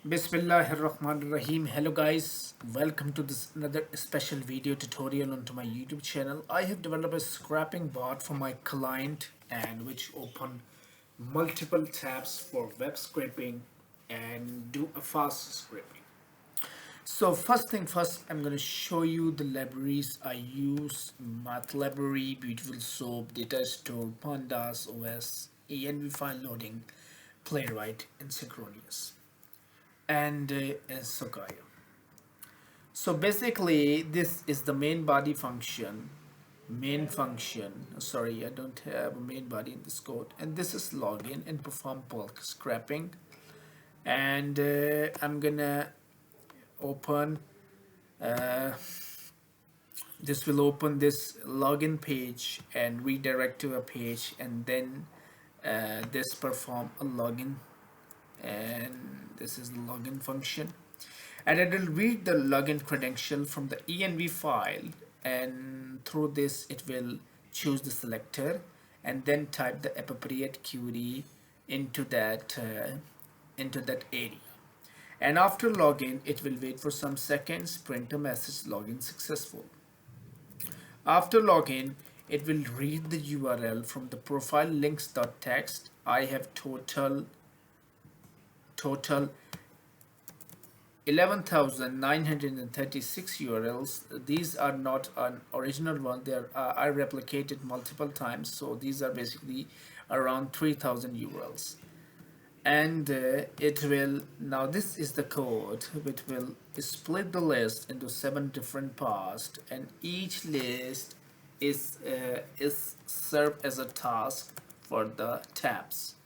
Bismillahirrahmanirrahim. Hello guys, welcome to this another special video tutorial onto my YouTube channel. I have developed a scrapping bot for my client and which open multiple tabs for web scraping and do a fast scraping. So first thing first, I'm going to show you the libraries I use: Math Library, Beautiful Soap, Data Store, Pandas, OS, env file loading, Playwright, and Synchronous, and Sokaya. So basically, this is the main body function. Main function. Sorry, I don't have a main body in this code. And this is login and perform bulk scrapping. And I'm gonna open. Uh, this will open this login page and redirect to a page, and then this perform a login, and this is the login function, and it will read the login credential from the env file, and through this it will choose the selector and then type the appropriate query into that area. And after login, it will wait for some seconds, print a message: login successful. After login, it will read the URL from the profile links.txt. I have total 11,936 URLs. These are not an original one. They are I replicated multiple times, so these are basically around 3,000 URLs. And it will, now this is the code which will split the list into 7 different parts, and each list is served as a task for the tabs.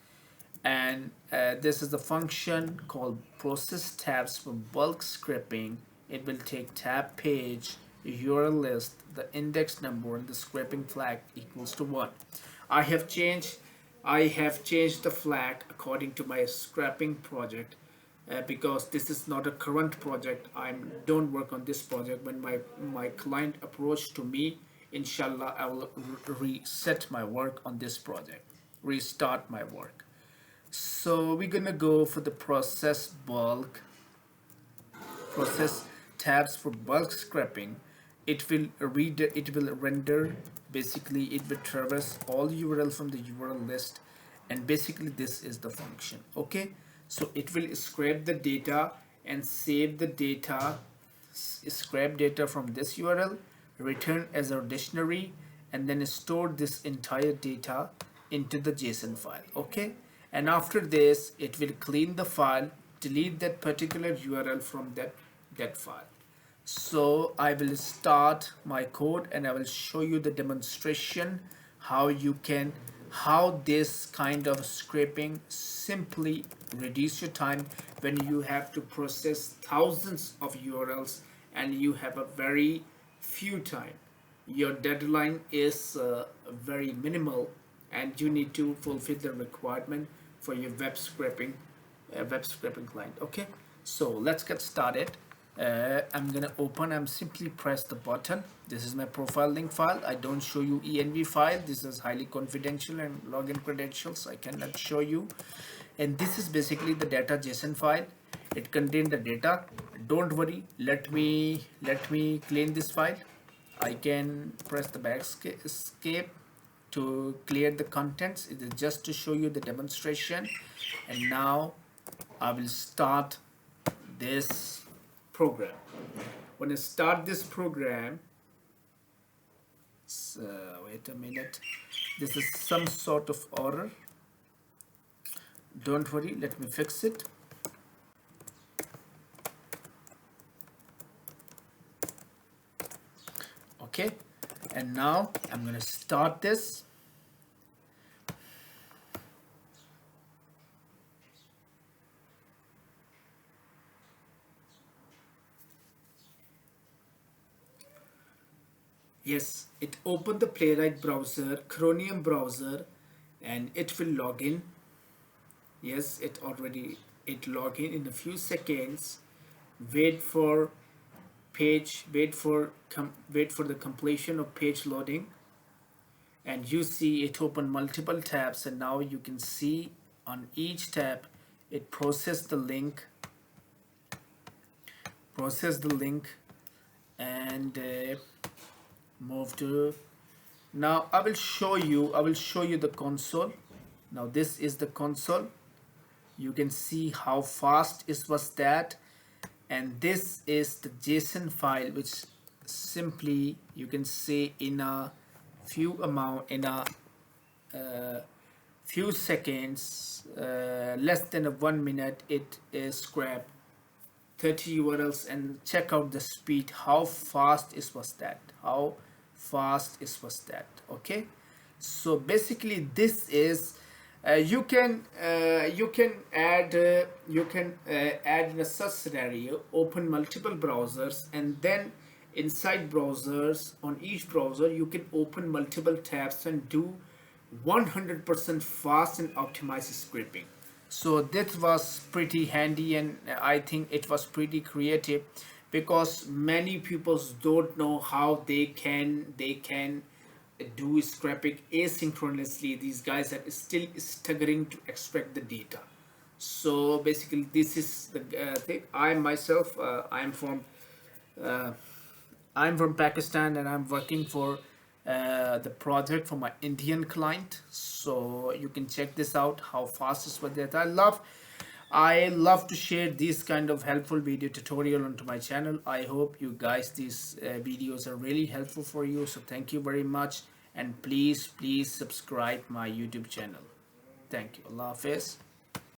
And this is the function called process tabs for bulk scraping. It will take tab page, URL list, the index number, and the scraping flag equals to 1. I have changed the flag according to my scrapping project, because this is not a current project. I don't work on this project. When my client approached to me, inshallah I will reset my work on this project, restart my work. So we're gonna go for the process tabs for bulk scraping. It will render, basically it will traverse all URL from the URL list, and basically this is the function. Okay, so it will scrape the data and save the data, scrape data from this URL, return as a dictionary, and then store this entire data into the JSON file. Okay, and after this it will clean the file, delete that particular URL from that file. So I will start my code and I will show you the demonstration how this kind of scraping simply reduce your time when you have to process thousands of URLs and you have a very few time. Your deadline is very minimal, and you need to fulfill the requirement for your web scraping client. Okay, so let's get started. I'm simply press the button. This is my profile link file. I don't show you env file. This is highly confidential and login credentials I cannot show you. And this is basically the data JSON file. It contains the data. Don't worry, let me clean this file. I can press the backscape to clear the contents. It is just to show you the demonstration. And now I will start this program. When I start this program, wait a minute, this is some sort of error. Don't worry, let me fix it. Okay, and now I'm going to start this. Yes, it opened the Playwright browser, Chromium browser, and it will log in. Yes, it log in a few seconds. Wait for the completion of page loading, and you see it opened multiple tabs, and now you can see on each tab it processed the link process the link, and move to. Now I will show you the console. Now this is the console. You can see how fast it was that, and this is the JSON file, which simply you can say in a few seconds, less than 1 minute, it is scrapped 30 URLs. And check out the speed, how fast it was that, okay. So basically this is, you can add in a such scenario, open multiple browsers, and then inside browsers, on each browser you can open multiple tabs and do 100% fast and optimized scraping. So that was pretty handy, and I think it was pretty creative, because many people don't know how they can do scraping asynchronously. These guys are still struggling to extract the data. So basically this is the thing. I myself, uh, I'm from Pakistan, and I'm working for the project for my Indian client. So you can check this out, how fast is what that. I love to share these kind of helpful video tutorial onto my channel. I hope you guys, these videos are really helpful for you. So thank you very much, and please subscribe my YouTube channel. Thank you. Allah Hafiz.